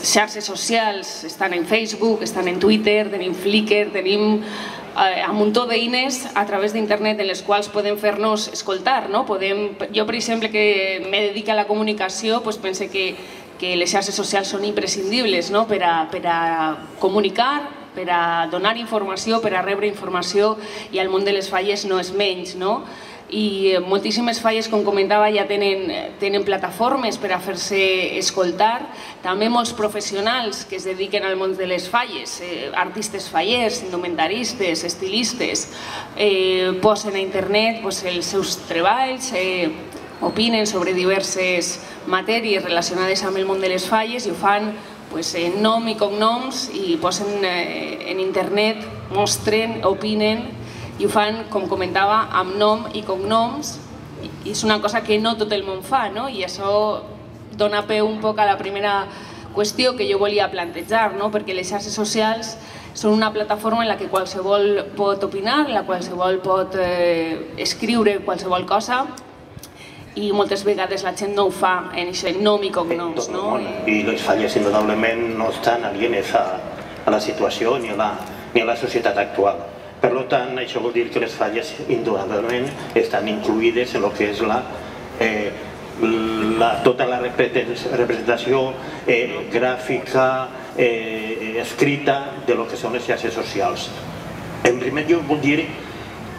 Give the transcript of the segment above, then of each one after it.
xarxes socials estan en Facebook, estan en Twitter, tenim Flickr, tenim un muntó d'eines a través d'internet en les quals podem fer-nos escoltar. Jo, per exemple, que me dedico a la comunicació, pense que les xarxes socials són imprescindibles per a comunicar, per a donar informació, per a rebre informació, i el món de les falles no és menys. I moltíssimes falles, com comentava, ja tenen plataformes per a fer-se escoltar. També molts professionals que es dediquen al món de les falles, artistes fallers, indumentaristes, estilistes, posen a internet els seus treballs, opinen sobre diverses matèries relacionades amb el món de les falles i ho fan en nom i cognoms i posen en internet, mostren, opinen i ho fan, com comentava, amb nom i cognoms, i és una cosa que no tot el món fa, i això dona peu un poc a la primera qüestió que jo volia plantejar, perquè les xarxes socials són una plataforma en la que qualsevol pot opinar, en la qualsevol pot escriure qualsevol cosa, i moltes vegades la gent no ho fa en aquest nom i cognoms. I les falles, indudablement, no estan alienes a la situació ni a la societat actual. Per tant, això vol dir que les falles indudablement estan incluïdes en el que és tota la representació gràfica, escrita de lo que són les xarxes socials. En primer lloc, vull dir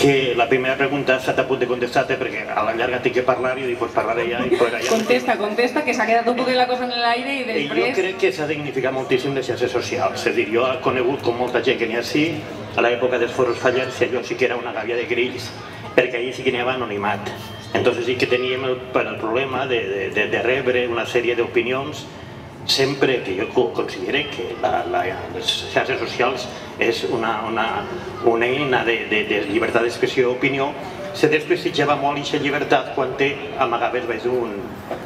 que la primera pregunta ha estat a punt de contestar-te perquè a la llarga tinc que parlar i dic, parlaré ja i por allà. Contesta, que s'ha quedat un poc la cosa en l'aire i després... Jo crec que s'ha dignificat moltíssim les xarxes socials. És a dir, jo he conegut com molta gent que n'hi ha així, a l'època dels foros fallers, allò sí que era una gàbia de grills, perquè allí sí que n'hi havia anonimat. Entonces sí que teníem el problema de rebre una sèrie d'opinions, sempre que jo considero que les xarxes socials és una eina de llibertat d'expressió i opinió, se desprestigiava molt aquesta llibertat quan amagaves d'un...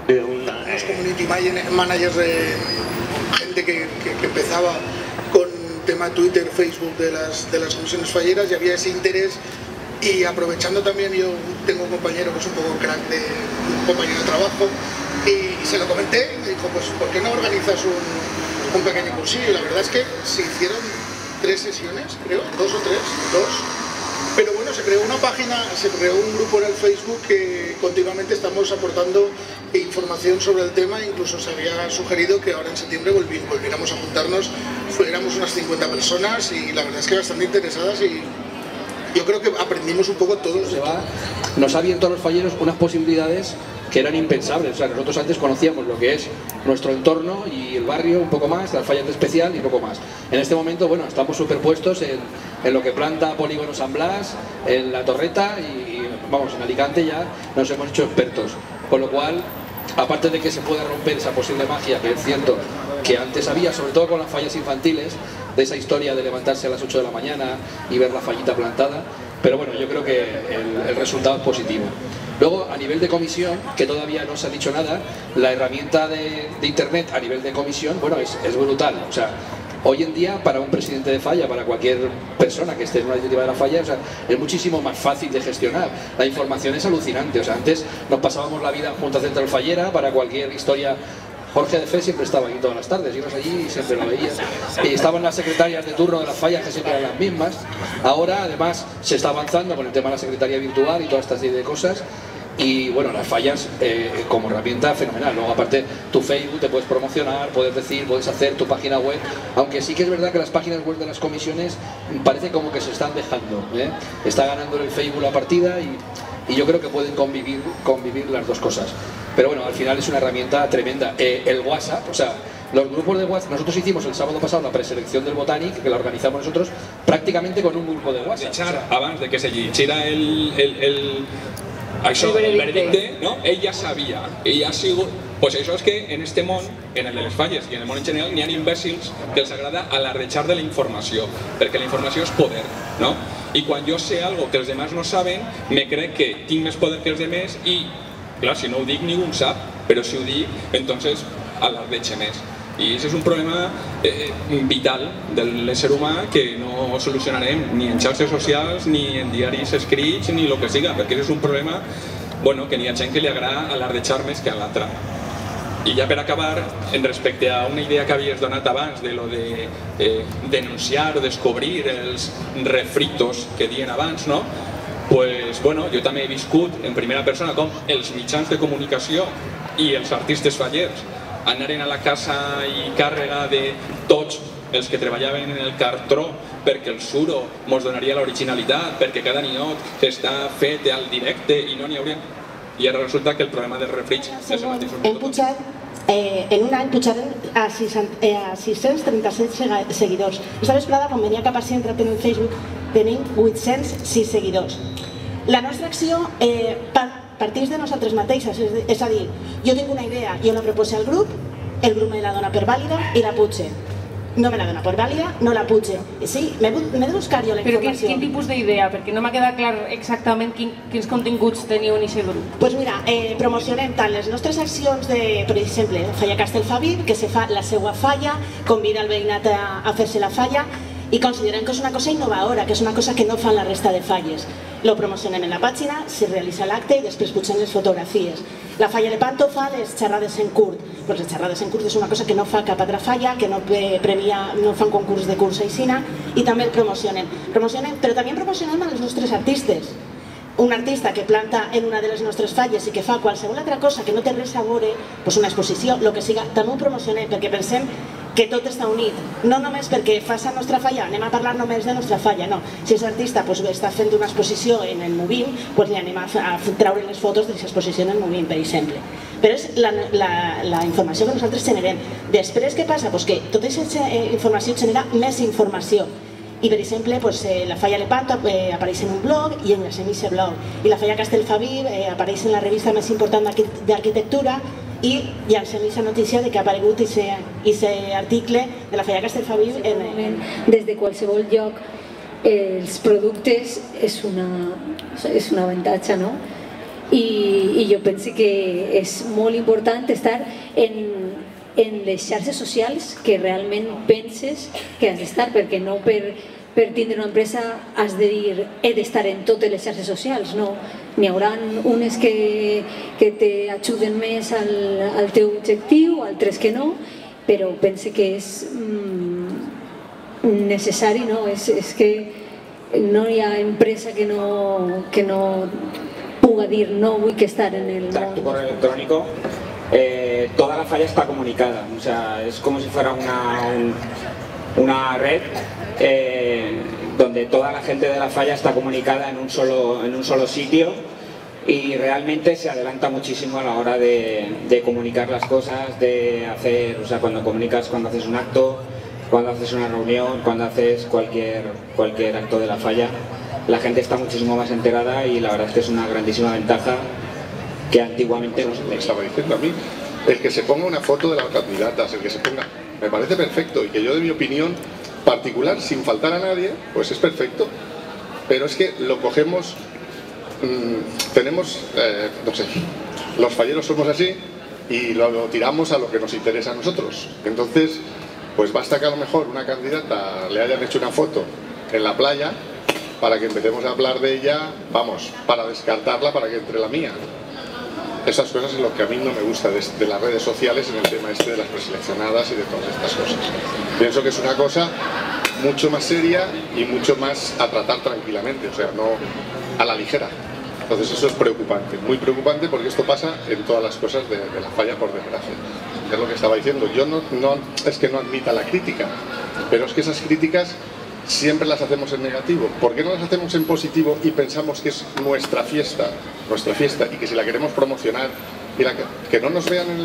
Los community managers, gente que empezaba con tema Twitter, Facebook de las comisiones falleras, y había ese interés. Y aprovechando también, yo tengo un compañero que es un poco crack, un compañero de trabajo, y se lo comenté y me dijo, pues ¿por qué no organizas un pequeño cursillo? Y la verdad es que se hicieron 3 sesiones, creo, 2 o 3, pero bueno, se creó una página, se creó un grupo en el Facebook que continuamente estamos aportando información sobre el tema. Incluso se había sugerido que ahora en septiembre volviéramos a juntarnos, éramos unas 50 personas y la verdad es que bastante interesadas, y yo creo que aprendimos un poco todos. Nos ha abierto a los falleros unas posibilidades que eran impensables. O sea, nosotros antes conocíamos lo que es nuestro entorno y el barrio un poco más, las fallas de especial y poco más. En este momento, bueno, estamos superpuestos en lo que planta Polígono San Blas, en La Torreta y vamos, en Alicante ya nos hemos hecho expertos. Con lo cual, aparte de que se pueda romper esa posible magia, que es cierto que antes había, sobre todo con las fallas infantiles, de esa historia de levantarse a las 8 de la mañana y ver la fallita plantada, pero bueno, yo creo que el resultado es positivo. Luego, a nivel de comisión, que todavía no se ha dicho nada, la herramienta de internet a nivel de comisión, bueno, es brutal. O sea, hoy en día, para un presidente de falla, para cualquier persona que esté en una directiva de la falla, o sea, es muchísimo más fácil de gestionar. La información es alucinante. O sea, antes nos pasábamos la vida en Junta Central Fallera para cualquier historia. Jorge de Fe siempre estaba aquí todas las tardes, ibas allí y siempre lo veías. Y estaban las secretarias de turno de las fallas, que siempre eran las mismas. Ahora, además, se está avanzando con el tema de la secretaría virtual y toda esta serie de cosas. Y bueno, las fallas como herramienta fenomenal. Luego, aparte, tu Facebook te puedes promocionar, puedes decir, puedes hacer tu página web. Aunque sí que es verdad que las páginas web de las comisiones parece como que se están dejando. Está ganando el Facebook la partida y yo creo que pueden convivir las dos cosas. Pero bueno, al final es una herramienta tremenda. El WhatsApp, o sea, los grupos de WhatsApp, nosotros hicimos el sábado pasado la preselección del Botànic, que la organizamos nosotros prácticamente con un grupo de WhatsApp. Abans de que se llegeixera el veredicte, no? Ell ja sabia, ell ha sigut... Pues això és que en este món, en el de les falles i en el món en general, n'hi ha imbècils que els agrada alardejar de la informació, perquè la informació és poder, no? I quan jo sé algo que els demás no saben, me crec que tinc més poder que els demás i, clar, si no ho dic ningú sap, però si ho dic, entonces alardeja més. I això és un problema vital de l'ésser humà que no solucionarem ni en xarxes socials, ni en diaris escrits, ni el que siga, perquè és un problema que n'hi ha gent que li agrada alardejar més que a l'altre. I ja per acabar, respecte a una idea que havies donat abans de lo de denunciar o descobrir els refritos que dien abans, no? Pues, bueno, jo també he viscut en primera persona com els mitjans de comunicació i els artistes fallers anaren a la casa i càrrega de tots els que treballaven en el cartró perquè el suro mos donaria l'originalitat, perquè cada ninot està fet al directe i no n'hi hauria... I ara resulta que el problema del refrig és el mateix. Hem pujat, en un any pujaren a 637 seguidors. Esta vesprada, quan venia cap a centre en Facebook, tenim 806 seguidors. La nostra acció parteix de nosaltres mateixes, és a dir, jo tinc una idea, jo la propose al grup, el grup me la dona per vàlida i la putge. No me la dona per vàlida, no la putge. Sí, m'he de buscar jo la informació. Però quin tipus d'idea? Perquè no m'ha quedat clar exactament quins continguts teniu en aquest grup. Doncs mira, promocionem tant les nostres accions de, per exemple, Falla Castellfabib, que se fa la seva falla, convida el veïnat a fer-se la falla, i considerem que és una cosa innovadora, que és una cosa que no fan la resta de falles. Lo promocionem en la pàgina, se realitza l'acte i després pugem les fotografies. La Falla de Panto fa les xerrades en curt. Pues les xerrades en curt és una cosa que no fa cap altra falla, que no fan concurs de curs aixina, i també el promocionem. Però també promocionem els nostres artistes. Un artista que planta en una de les nostres falles i que fa qualsevol altra cosa que no té res a veure, una exposició, el que siga, també ho promocionem, perquè pensem que tot està unit, no només perquè fas la nostra falla, anem a parlar només de la nostra falla, no. Si és artista està fent una exposició en el Movim, li anem a treure les fotos d'aquesta exposició en el Movim, per exemple. Però és la informació que nosaltres generem. Després què passa? Que tota aquesta informació genera més informació. I, per exemple, la Falla de Panto apareix en un blog i enllacem aquest blog. I la Falla Castellfabib apareix en la revista més important d'arquitectura i llancem aquesta notícia que ha aparegut aquest article de la Falla Castellfabib. Des de qualsevol lloc els productes és un avantatge, no? I jo penso que és molt important estar en les xarxes socials que realment penses que has d'estar, perquè no per tindre una empresa has de dir he d'estar en totes les xarxes socials, no. N'hi haurà unes que t'ajuden més al teu objectiu, altres que no, però pense que és necessari, no? És que no hi ha empresa que no puga dir no vull que estar en el tu correo electrónico. Toda la falla está comunicada, o sea, es como si fuera una red donde toda la gente de la falla está comunicada en un solo sitio y realmente se adelanta muchísimo a la hora de comunicar las cosas, de hacer, o sea, cuando comunicas, cuando haces un acto, cuando haces una reunión, cuando haces cualquier acto de la falla, la gente está muchísimo más enterada y la verdad es que es una grandísima ventaja que antiguamente no se tenía. Me estaba diciendo a mí, el que se ponga una foto de las candidatas, el que se ponga, me parece perfecto, y que yo de mi opinión particular, sin faltar a nadie, pues es perfecto, pero es que lo cogemos, tenemos, no sé, los falleros somos así y lo tiramos a lo que nos interesa a nosotros. Entonces, pues basta que a lo mejor una candidata le hayan hecho una foto en la playa para que empecemos a hablar de ella, vamos, para descartarla para que entre la mía. Esas cosas es lo que a mí no me gusta de las redes sociales en el tema de las preseleccionadas y de todas estas cosas. Pienso que es una cosa mucho más seria y mucho más a tratar tranquilamente, o sea, no a la ligera. Entonces eso es preocupante, muy preocupante, porque esto pasa en todas las cosas de la falla, por desgracia. Es lo que estaba diciendo, yo no es que no admita la crítica, pero es que esas críticas siempre las hacemos en negativo. ¿Por qué no las hacemos en positivo y pensamos que es nuestra fiesta y que si la queremos promocionar, que no nos vean en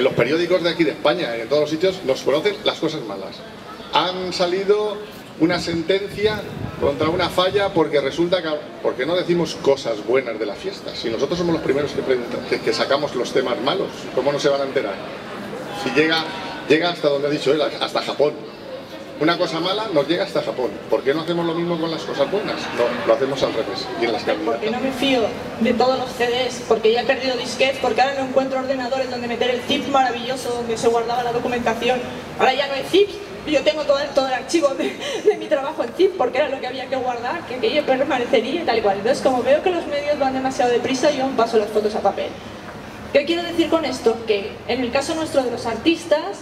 los periódicos de aquí de España, en todos los sitios, nos conocen las cosas malas? Han salido una sentencia contra una falla porque resulta que... ¿Por qué no decimos cosas buenas de la fiesta? Si nosotros somos los primeros que sacamos los temas malos, ¿cómo no se van a enterar? Si llega hasta donde ha dicho él, hasta Japón. Una cosa mala nos llega hasta Japón. ¿Por qué no hacemos lo mismo con las cosas buenas? No, lo hacemos al revés. Y en las candidatas. Porque no me fío de todos los CDs, porque ya he perdido disquetes, porque ahora no encuentro ordenadores donde meter el zip maravilloso donde se guardaba la documentación. Ahora ya no hay zips. Yo tengo todo el archivo de mi trabajo en zip, porque era lo que había que guardar, que aquello permanecería y tal y cual. Entonces, como veo que los medios van demasiado deprisa, yo paso las fotos a papel. ¿Qué quiero decir con esto? Que en el caso nuestro de los artistas,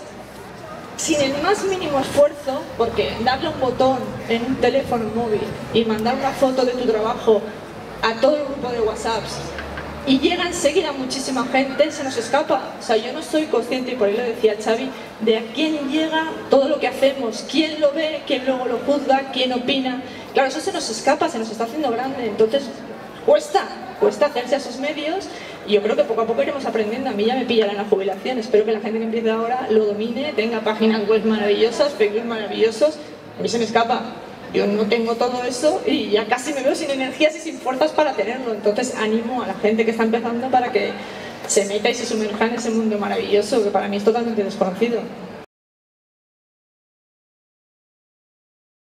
sin el más mínimo esfuerzo, porque darle un botón en un teléfono móvil y mandar una foto de tu trabajo a todo el grupo de WhatsApps y llega enseguida muchísima gente, se nos escapa. O sea, yo no soy consciente, y por ahí lo decía Xavi, de a quién llega todo lo que hacemos, quién lo ve, quién luego lo juzga, quién opina. Claro, eso se nos escapa, se nos está haciendo grande, entonces cuesta hacerse a esos medios, y yo creo que poco a poco iremos aprendiendo. A mí ya me pillará en la jubilación, espero que la gente que empiece ahora lo domine, tenga páginas web maravillosas, Facebook maravillosos. A mí se me escapa, yo no tengo todo eso y ya casi me veo sin energías y sin fuerzas para tenerlo. Entonces animo a la gente que está empezando para que se meta y se sumerja en ese mundo maravilloso que para mí es totalmente desconocido.